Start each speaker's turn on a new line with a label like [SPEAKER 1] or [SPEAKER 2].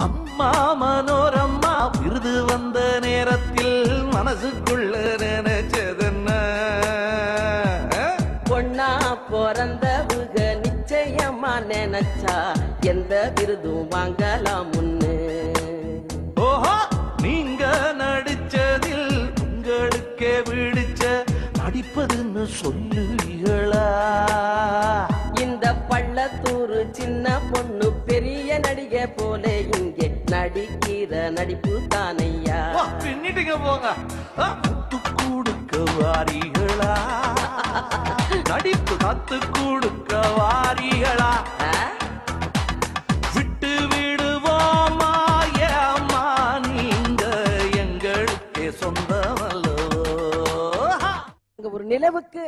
[SPEAKER 1] அம்மா மனோரம்மா விருது வந்த நேரத்தில் மனசுக்குள்ள நினைச்சதென்ன
[SPEAKER 2] பொண்ணா பிறந்தவுக நிச்சயமா நினைச்சா எந்த விருதும் வாங்கலாம் முன்னு.
[SPEAKER 1] ஓஹோ நீங்க நடிச்சதில் உங்களுக்கே விடிச்ச நடிப்பதுன்னு சொல்லுவீங்களா?
[SPEAKER 2] இந்த பள்ளத்தூர் சின்ன பொண்ணு பெரிய நடிகை போல இங்கே நடிக்கிற நடிப்பு தானையா.
[SPEAKER 1] பின்னிட்டுங்க போங்க. முத்து கொடுக்க வாரிகளா நடிப்பு கத்து கொடுக்க வாரிகளா? விட்டு விடுவோமா ஏமா நீங்க எங்களுக்கே சொந்தமல்லோ.
[SPEAKER 2] ஒரு நிலவுக்கு